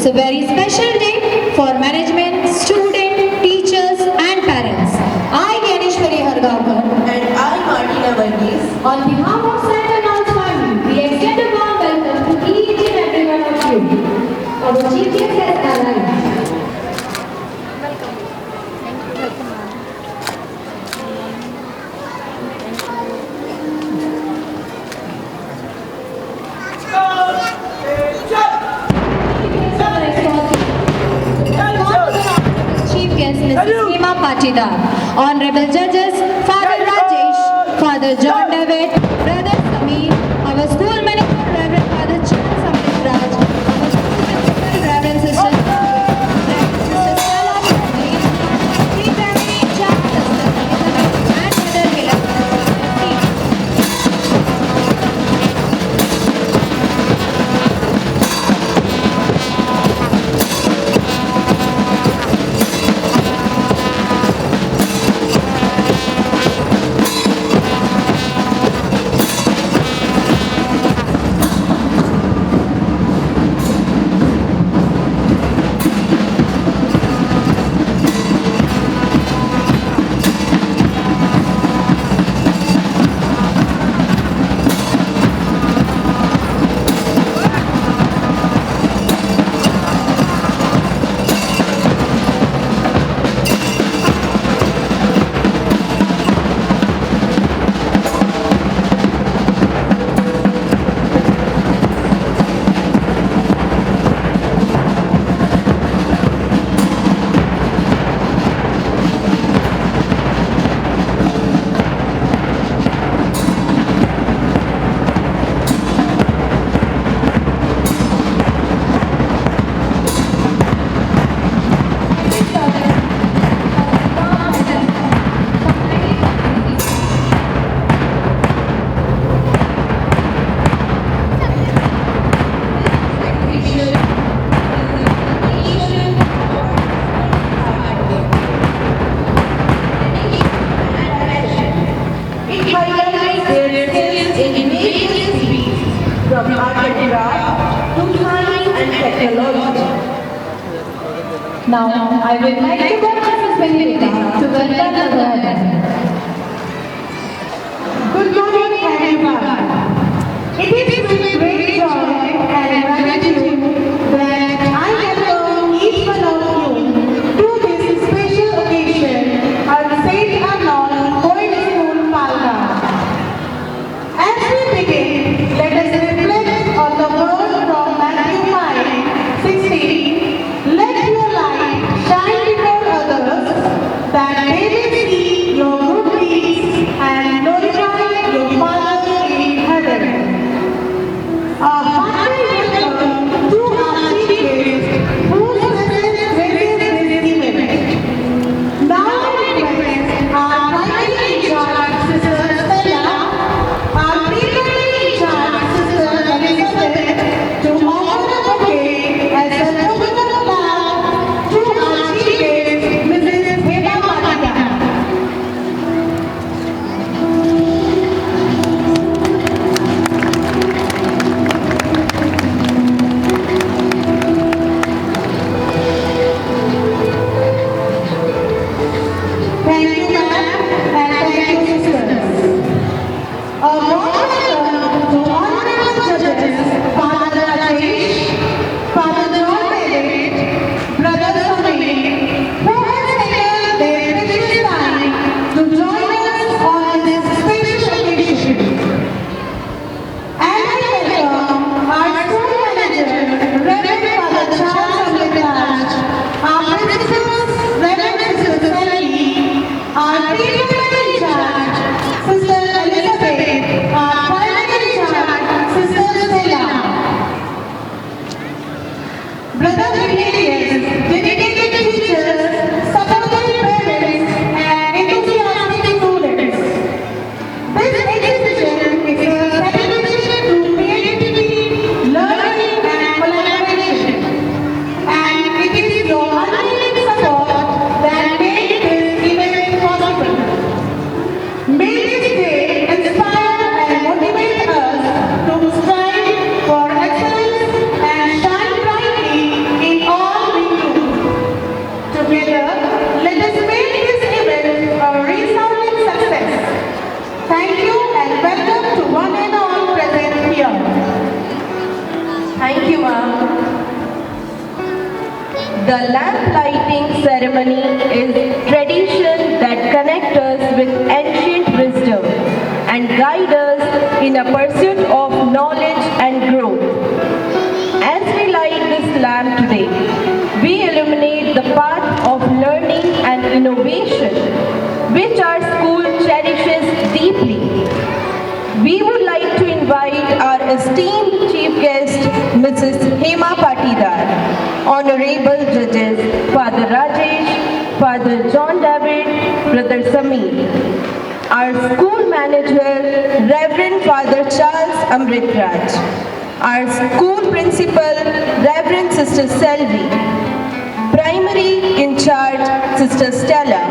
It's a very special day for management, student, teachers and parents. I, Ganeshwari Hargaonkar, And I, Martina Varghese, on behalf of Santa Claus family, we extend a warm welcome to each and every one of you. Our chief guest has arrived. Chief guest Mrs. Seema Patidar, Honorable Judges, Father Rajesh, Father John David, Brother Sameer, our school manager Reverend Father Charles Amrit Raj, our school principal Reverend Sister Stella, pre-primary in charge Sister Sangeeta and Brother Kiran. it highlights their skills in various fields, from art and craft to science and technology. Now, I would like to welcome Ms. Benedita to welcome the bride. Good morning, everyone. It is with great joy and gratitude that I welcome each one of you to this special occasion at St. Arnold Boys School, Palka. As we begin, let us reflect on the word from Matthew 5:16. Let your light shine before others, that they may see your good deeds and glorify your Father in heaven. Thank you, ma'am. The lamp lighting ceremony is tradition that connects us with ancient wisdom and guide us in a pursuit of knowledge and growth. As we light this lamp today, we illuminate the path of learning and innovation, which our school cherishes deeply. We would like to invite our esteemed chief guest, Mrs. Hema Patidar, honorable judges, Father Rajesh, Father John David, Brother Sameer, our school manager, Reverend Father Charles Amritraj, our school principal, Reverend Sister Selvi, primary in charge, Sister Stella,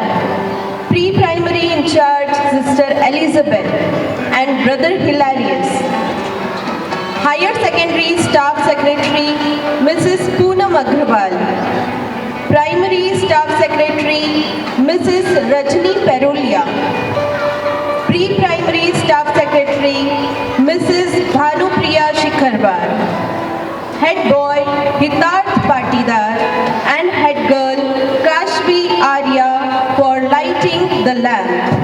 pre-primary in charge, Sister Elizabeth, and Brother Hilarious. Higher Secondary Staff Secretary, Mrs. Poonam Agrawal. Primary Staff Secretary, Mrs. Rajni Perulia. Pre-Primary Staff Secretary, Mrs. Bhanupriya Shikharwar. Head Boy, Hitarth Patidar, and Head Girl, Kashvi Arya, for lighting the lamp.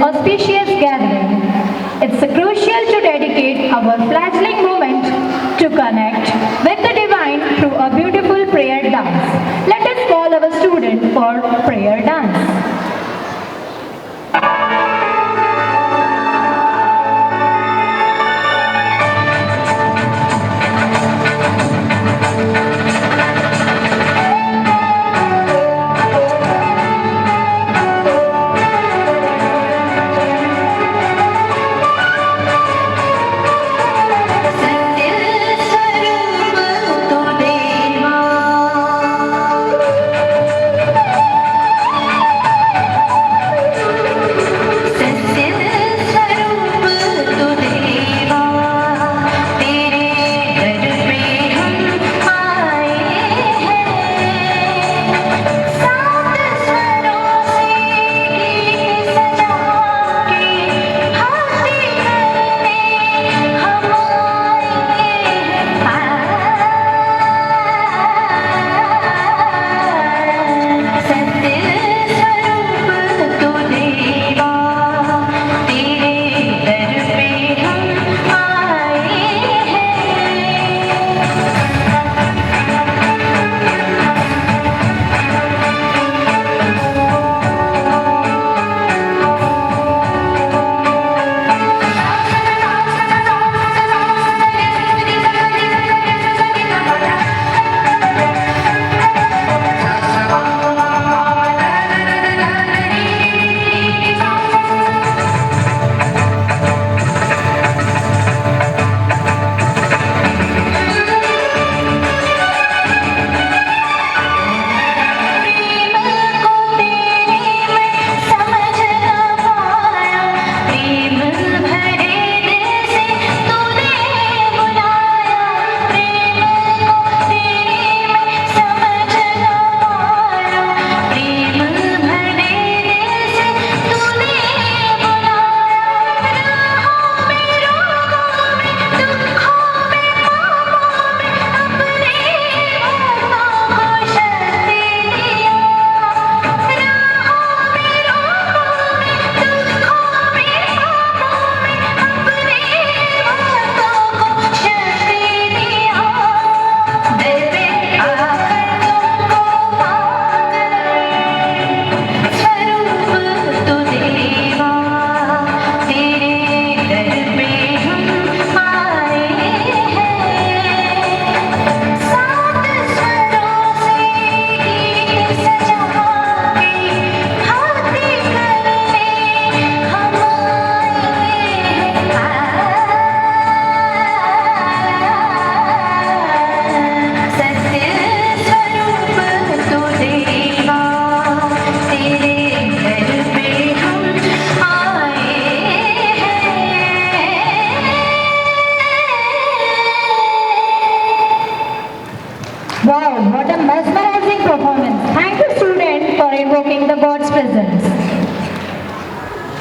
auspicious gathering, it's crucial to dedicate our fledgling moment to connect with the divine through a beautiful prayer dance. Let us call our student for prayer dance.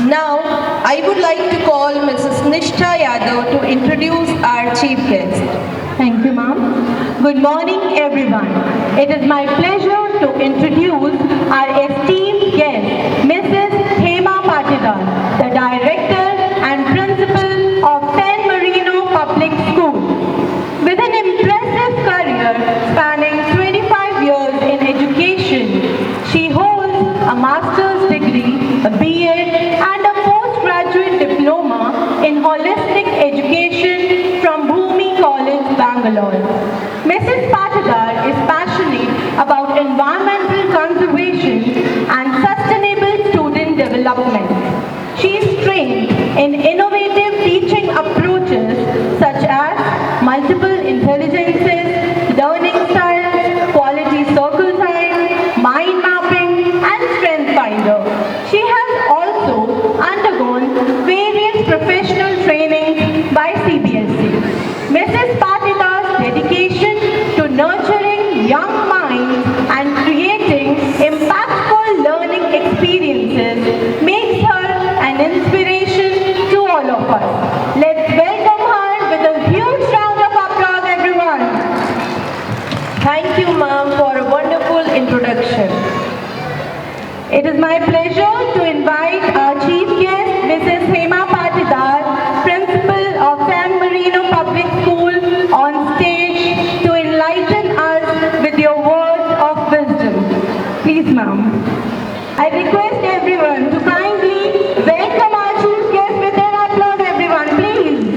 Now, I would like to call Mrs. Nishtha Yadav to introduce our chief guest. Thank you, ma'am. Good morning, everyone. It is my pleasure to introduce our esteemed guest, Mrs. Hema Patidar, the Director and Principal of San Marino Public School. With an impressive career spanning 25 years in education, she holds a master's degree, a B.Ed, and a postgraduate diploma in holistic education from Bhumi College, Bangalore. Mrs. Patidar is passionate about environmental conservation and sustainable student development. She is trained in innovative teaching approaches such as multiple intelligences, learning styles, quality circle time, mind mapping, and strength finder. She has also undergone various professional training by CBSE. Mrs. Patidar's dedication to nurturing young minds and creating impactful learning experiences makes her an inspiration to all of us. Let's welcome her with a huge round of applause, everyone. Thank you, ma'am, for a wonderful introduction. It is my pleasure to invite our chief guest, Mrs. Hema Patidar, Principal of San Marino Public School, on stage to enlighten us with your words of wisdom. Please, ma'am. I request everyone to kindly welcome our chief guest with their applause, everyone, please.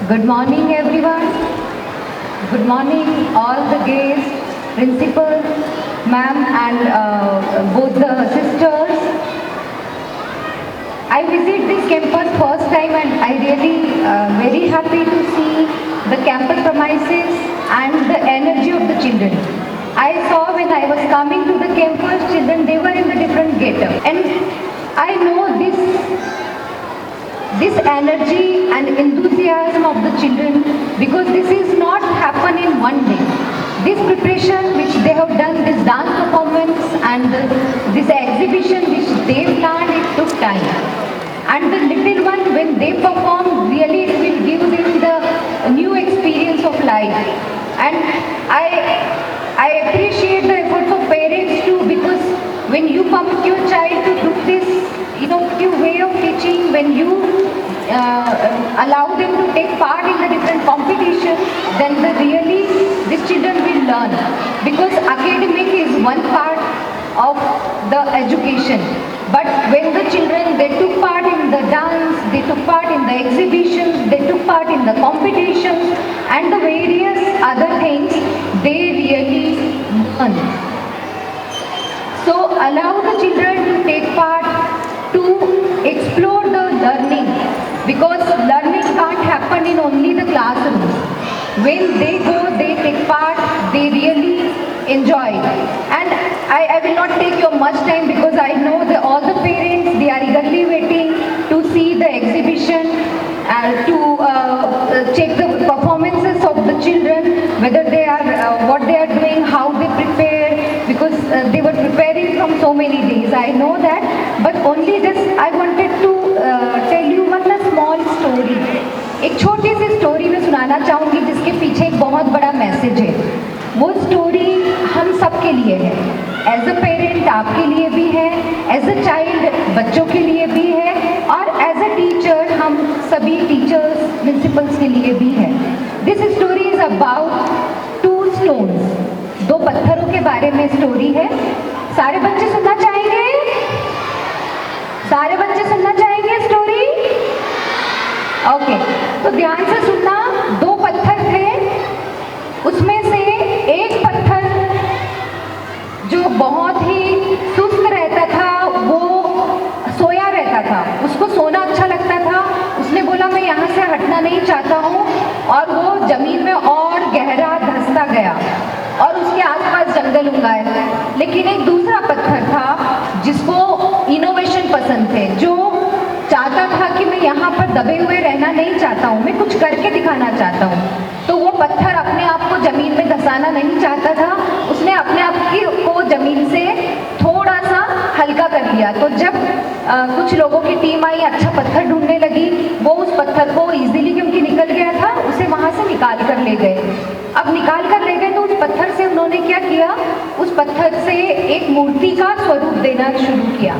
Good morning, everyone. Good morning, all the guests, principal, ma'am, and both the sisters. I visit this campus first time, and I really very happy to see the campus premises and the energy of the children. I saw when I was coming to the campus, children, they were in the different get-up, and I know this energy and enthusiasm of the children, because this is not happen in one day. This preparation which they have done, this dance performance and this exhibition which they planned, it took time. And the little one, when they perform, really it will give them the new experience of life. And I appreciate the efforts of parents too, because when you permit your child to do this, innovative way of teaching, when you allow them to take part in the different competitions, then these children will learn. Because academic is one part of the education. But when the children, they took part in the dance, they took part in the exhibitions, they took part in the competitions and the various other things, they really learn. So allow the children to take part, to explore the learning, because learning can't happen in only the classrooms. When they go, they take part, they really enjoy. And I will not take your much time, because I know that all the parents, they are eagerly waiting to see the exhibition, to check the performances of the children, whether they are, what they are doing, how they prepare, because they were preparing from so many days. I know that, but only this, I wanted to tell you one small story. एक छोटी सी story मैं सुनाना चाहूँगी, जिसके पीछे एक बहुत बड़ा मैसेज है. वो स्टोरी हम सब के लिए है. एज अ पेरेंट आपके लिए भी है, एज अ चाइल्ड बच्चों के लिए भी है, और एज अ टीचर हम सभी टीचर्स, प्रिंसिपल्स के लिए भी है. This story is about 2 stones. 2 पत्थरों के बारे में स्टोरी है. सारे बच्चे सुनना चाहेंगे? सारे बच्चे सुनना चाहेंगे स्टोरी? ओके, तो ध्यान से सुनना. 2 पत्थर थे, उसमें से एक पत्थर जो बहुत ही सुस्त रहता था, वो सोया रहता था. उसको सोना अच्छा लगता था. उसने बोला मैं यहाँ से हटना नहीं चाहता हूँ, और वो जमीन में और गहरा धंसता गया और उसके आसपास जंगल उगाए. लेकिन एक दूसरा पत्थर था जिसको मिशन पसंद थे, जो चाहता था कि मैं यहाँ पर दबे हुए रहना नहीं चाहता हूँ, मैं कुछ करके दिखाना चाहता हूँ। तो वो पत्थर अपने आप को ज़मीन में धंसाना नहीं चाहता था, उसने अपने आप को ज़मीन से थोड़ा सा हल्का कर लिया। तो जब कुछ लोगों की टीम आई, अच्छा पत्थर ढूंढने लगी, वो उस पत्थर को इजीली, क्योंकि निकल गया था, उसे वहाँ से निकाल कर ले गए। अब निकाल कर ले गए तो उस पत्थर से उन्होंने क्या किया, उस पत्थर से एक मूर्ति का स्वरूप देना शुरू किया।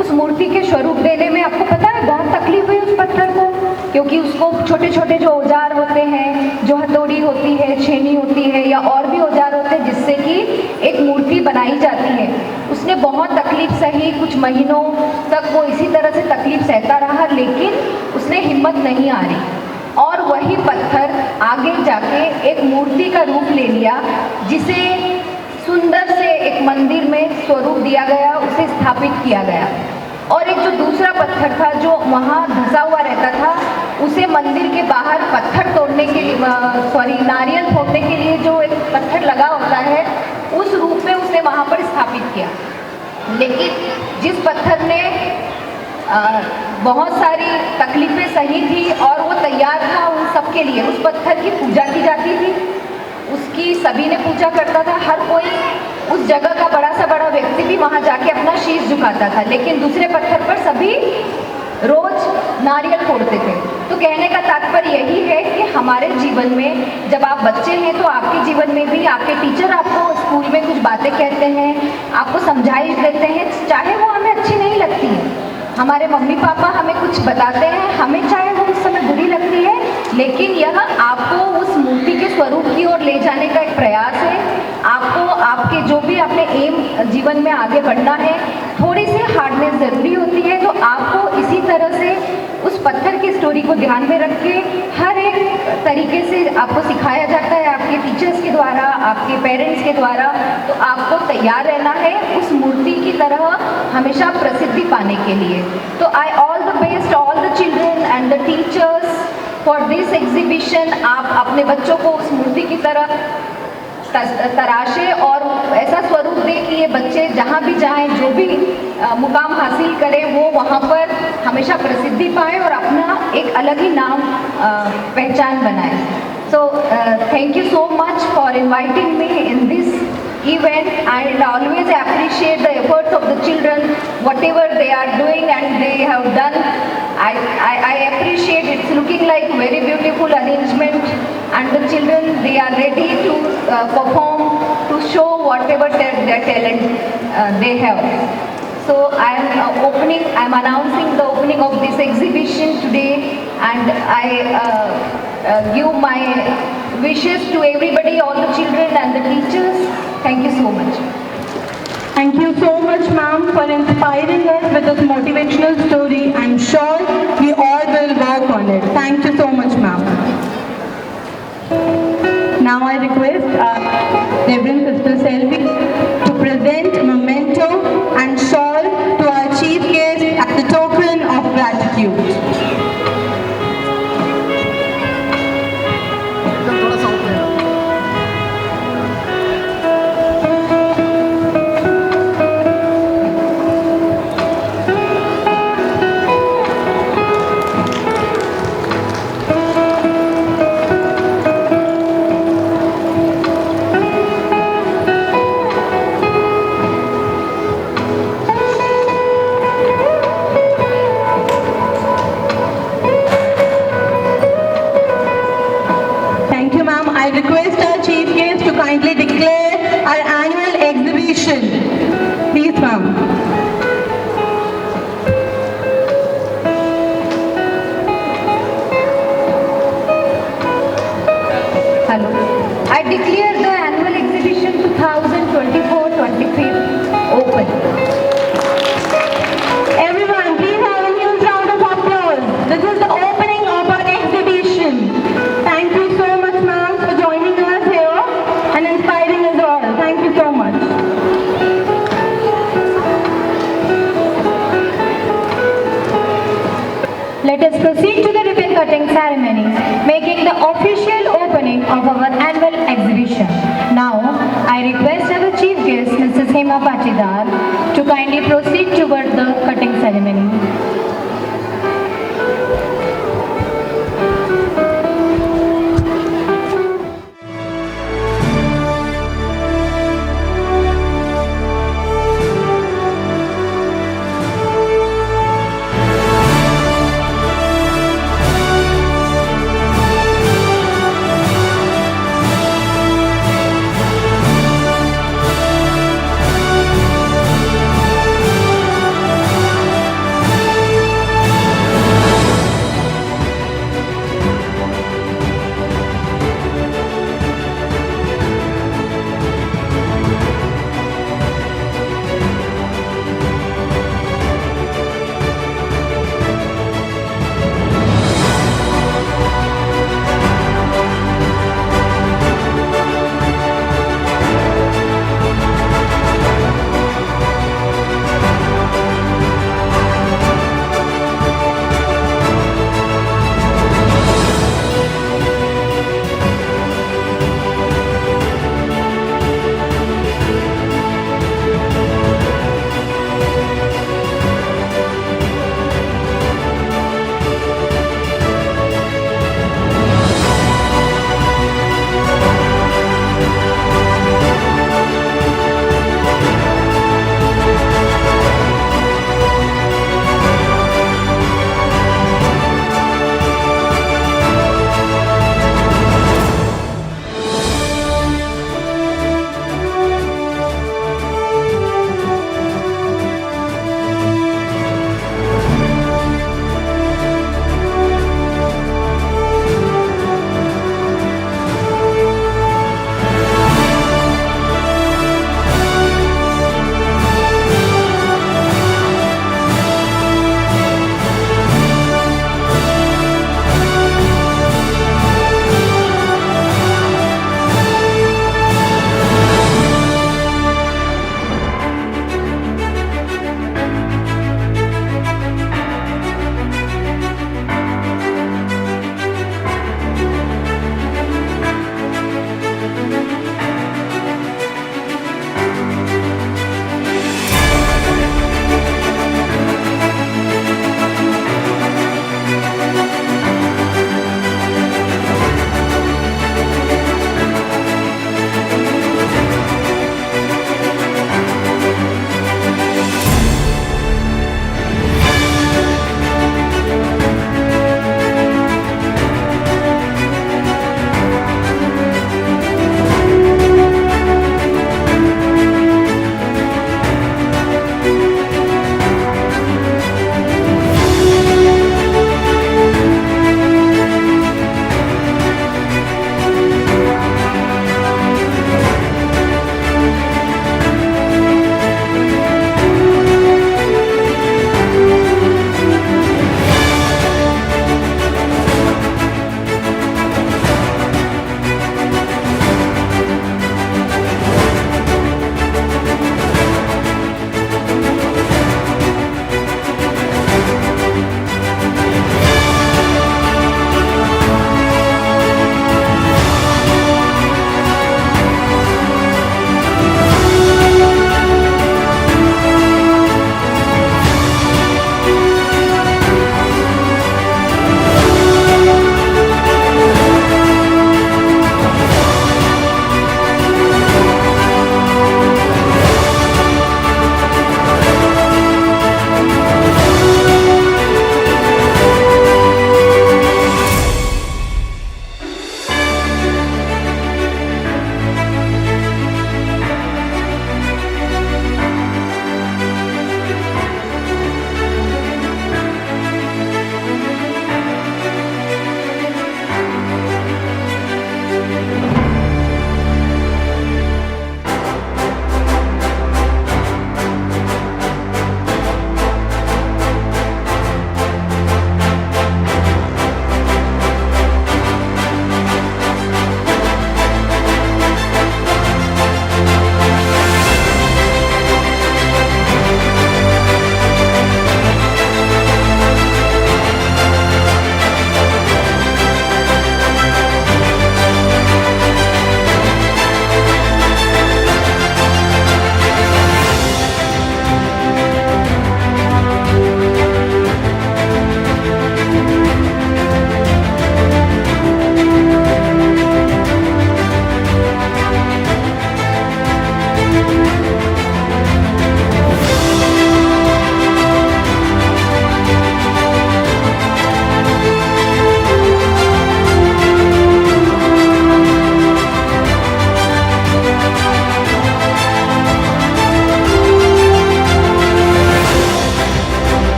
उस मूर्ति के स्वरूप देने में आपको पता है बहुत तकलीफ हुई उस पत्थर को, क्योंकि उसको छोटे छोटे जो औजार होते हैं, जो हथौड़ी होती है, छेनी होती है, या और भी औजार होते हैं जिससे कि एक मूर्ति बनाई जाती है, उसने बहुत तकलीफ सही। कुछ महीनों तक वो इसी तरह से तकलीफ सहता रहा, लेकिन उसने हिम्मत नहीं हारी और वही पत्थर आगे जाके एक मूर्ति का रूप ले लिया, जिसे सुंदर से एक मंदिर में स्वरूप दिया गया, उसे स्थापित किया गया। और एक जो दूसरा पत्थर था जो वहाँ धंसा हुआ रहता था, उसे मंदिर के बाहर पत्थर तोड़ने के लिए, नारियल फोड़ने के लिए जो एक पत्थर लगा होता है, उस रूप में उसने वहाँ पर स्थापित किया। लेकिन जिस पत्थर ने बहुत सारी तकलीफें सही थी और वो तैयार था उन सब के लिए, उस पत्थर की पूजा की जाती थी, उसकी सभी ने पूजा करता था, हर कोई उस जगह का बड़ा सा बड़ा व्यक्ति भी वहाँ जाके अपना शीश झुकाता था। लेकिन दूसरे पत्थर पर सभी रोज नारियल फोड़ते थे। तो कहने का तात्पर्य यही है कि हमारे जीवन में जब आप बच्चे हैं तो आपके जीवन में भी आपके टीचर आपको स्कूल में कुछ बातें कहते हैं, आपको समझाइश देते हैं, चाहे वो हमें अच्छी नहीं लगती है। हमारे मम्मी पापा हमें कुछ बताते हैं, हमें चाहे वो उस समय बुरी लगती है, लेकिन यह आपको उस मूर्ति के स्वरूप की ओर ले जाने का एक प्रयास है। आपको आपके जो भी अपने एम जीवन में आगे बढ़ना है, थोड़ी सी हार्डनेस ज़रूरी होती है। तो आपको इसी तरह से उस पत्थर की स्टोरी को ध्यान में रख के हर एक तरीके से आपको सिखाया जाता है, आपके टीचर्स के द्वारा, आपके पेरेंट्स के द्वारा। तो आपको तैयार रहना है उस मूर्ति की तरह हमेशा प्रसिद्धि पाने के लिए। तो I all the best all the children and the teachers for this exhibition. आप अपने बच्चों को उस मूर्ति की तरह तराशे और ऐसा स्वरूप दे कि ये बच्चे जहाँ भी जाएं, जो भी मुकाम हासिल करें, वो वहाँ पर हमेशा प्रसिद्धि पाए और अपना एक अलग ही नाम पहचान बनाए। So thank you so much for inviting me in this event. I always appreciate the efforts of the children, whatever they are doing and they have done. I appreciate it. It's looking like very beautiful arrangement, and the children, they are ready to perform, to show whatever their talent they have. So I am announcing the opening of this exhibition today, and I give my wishes to everybody, all the children and the teachers. Thank you so much. Thank you so much, ma'am, for inspiring us with this motivational story. I'm sure we all will work on it. Thank you so much, ma'am. Now I request Reverend Sister Selvi to present a memento and shawl to our chief guest as a token of gratitude. I request our chief guest to kindly declare our annual exhibition. Please, ma'am. Hello. I declare the annual exhibition 2024-25 open. Everyone, please have a huge round of applause. This is the opening of our exhibition. Thank you so much, ma'am, for joining us here and inspiring us all. Thank you so much. Let us proceed to the ribbon cutting ceremony, making the official opening of our annual exhibition. Now, I request our chief guest, Mrs. Hema Patidar, to to kindly proceed toward the cutting ceremony.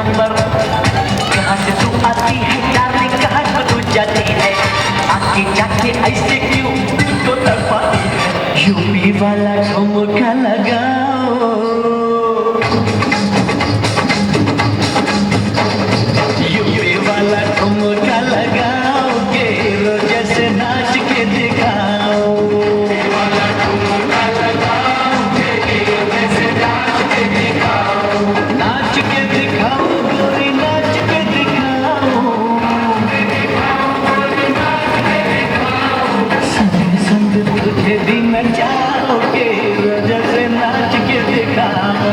Number. कहाँ से तू आती है darling, कहाँ को तू जाती है, आके जाके ऐसे क्यों तो तड़पाती है। यूपी वाला ठुमका लगाओ, यूपी वाला ठुमका लगाओ, गेरो जैसे नाच के दिखाओ। वाला ठुमका लगाओ, गेरो जैसे नाच के दिखाओ। नाच के दिखाओ गोरी, नाच के दिखाओ। संग संग तुझे भी नचाओ, गेरो जैसे नाच के दिखाओ।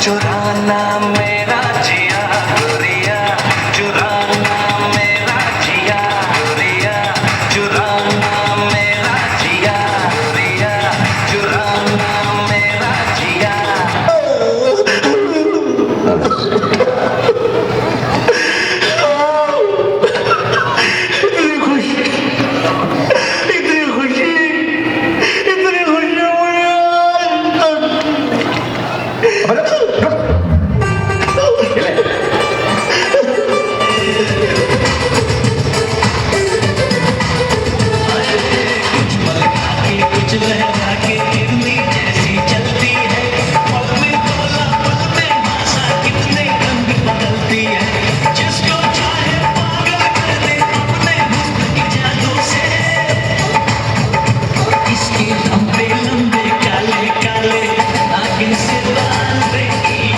चुराना मेरा जिया गोरिया, चुराना मेरा जिया गोरिया, चुराना मेरा जिया गोरिया, चुराना मेरा जिया। इतनी खुशी, इतनी खुशी, इतनी खुशी कुछ लहरा के गिरनी जैसी चलती है, पल में तोला पल में भाषा कितने रंग बदलती है। जिसको चाहे पागल कर दे अपने हुस्न की जादू से, इसके लंबे लंबे काले काले नागिन से बाल रे,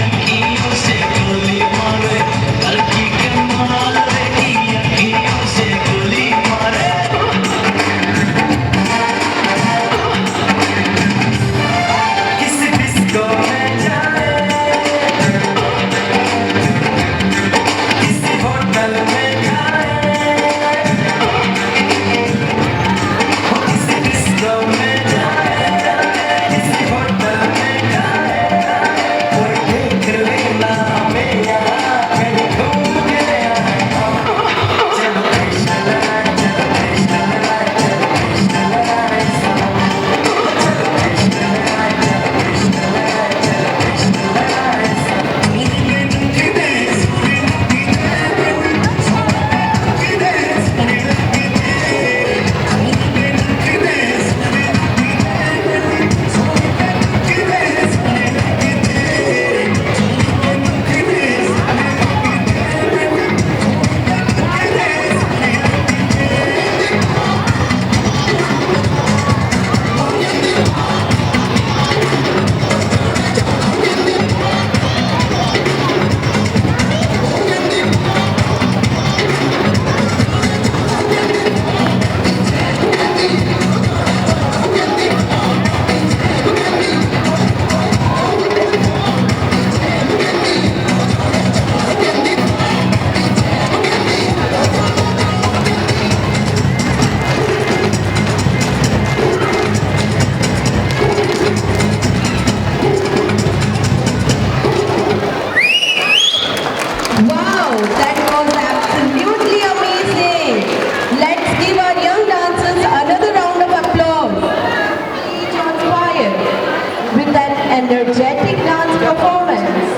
अखियों से गोली मारे, लड़की कमाल रे, अखियों से गोली मारे। किस डिस्को में जाए, किसी होटल में जाए, किसी डिस्को में जाए, किसी होटल में जाए, कोई देख लेना हमें यहाँ कहीं घूम के आए। चलो कृष्ण लड़ाए, चलो कृष्ण लड़ाए, चलो कृष्ण लड़ाए, चलो कृष्ण लड़ाए, चलो कृष्ण लड़ाए, चलो Krishna लड़ाए। Wow, that was absolutely amazing. Let's give our young dancers another round of applause. Each on fire with that energetic dance performance.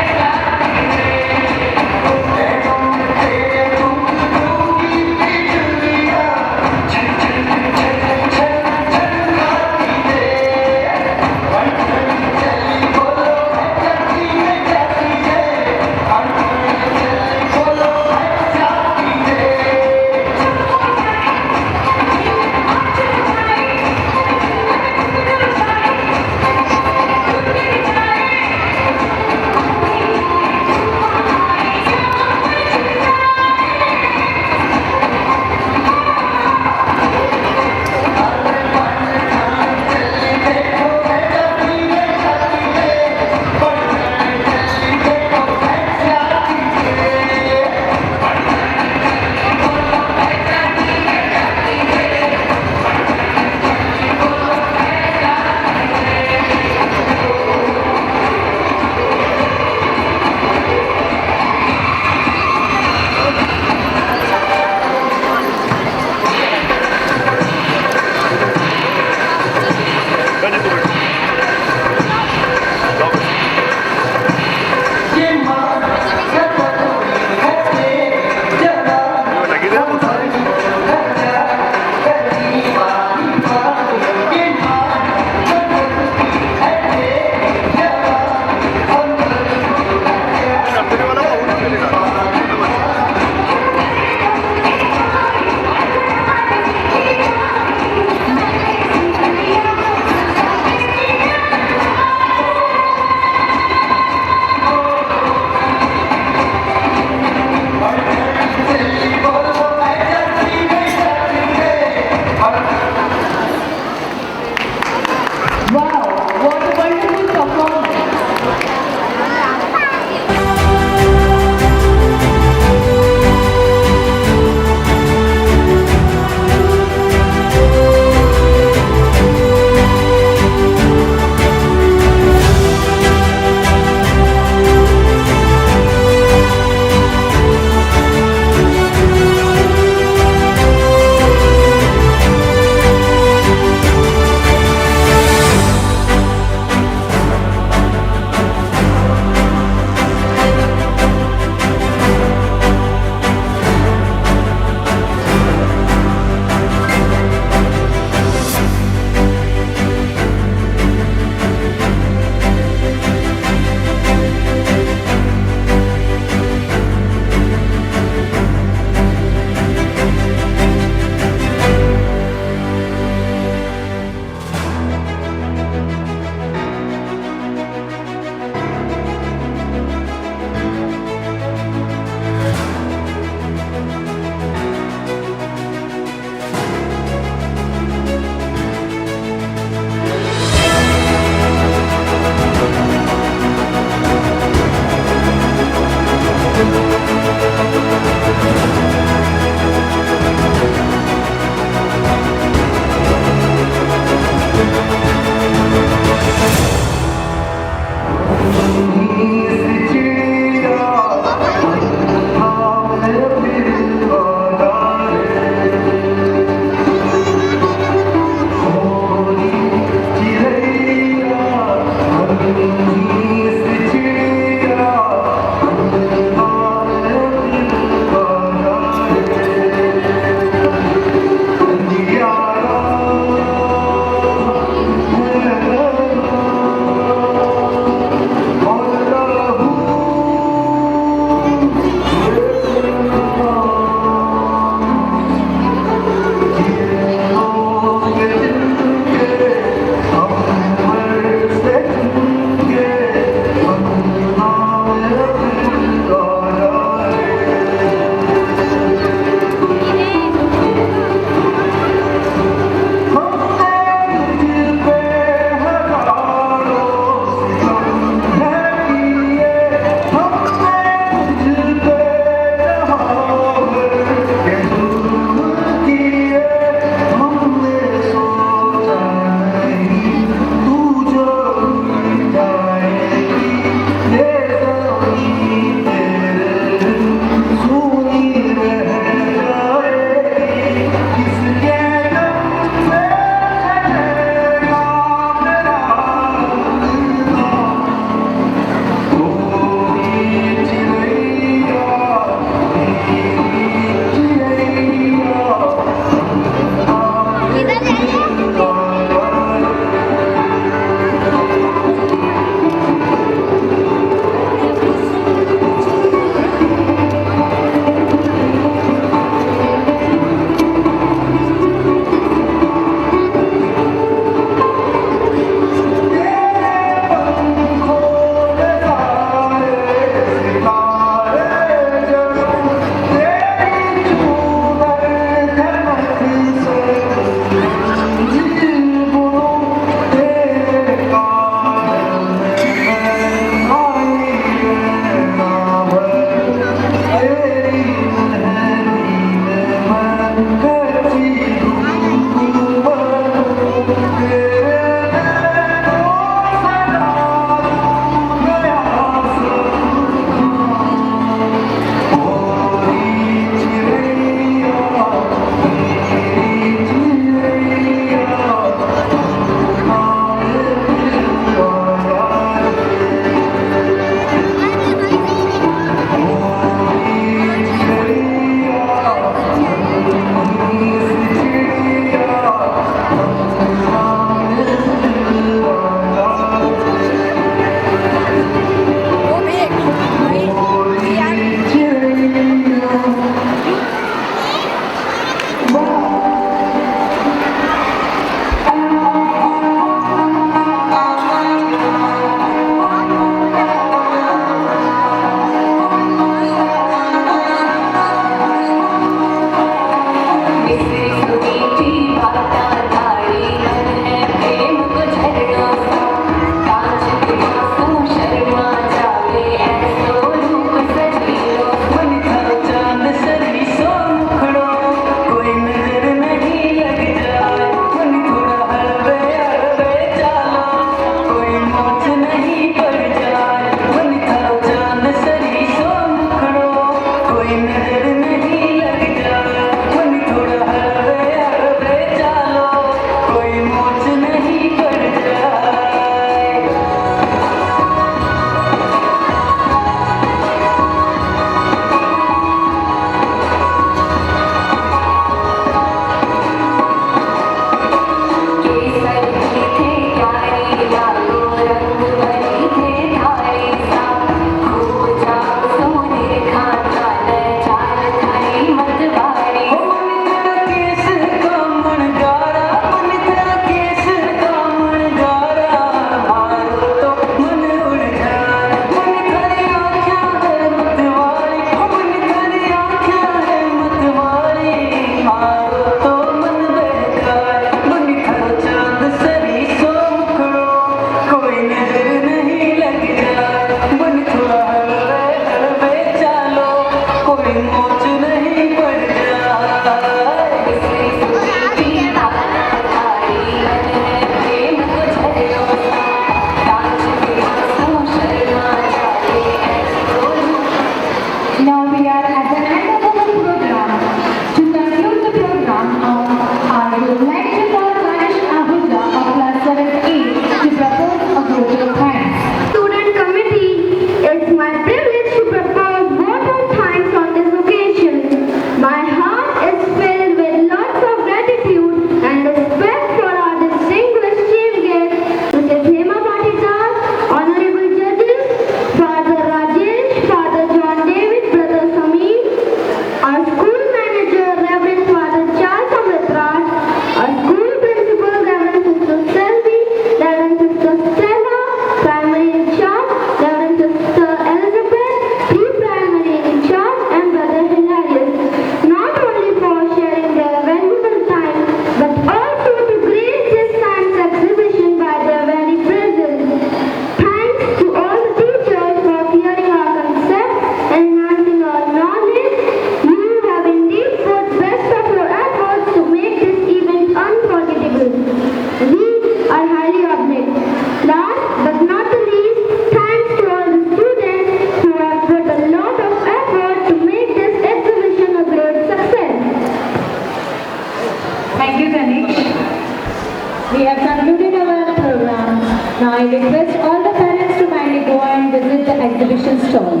stall.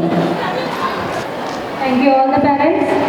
Thank you all the parents.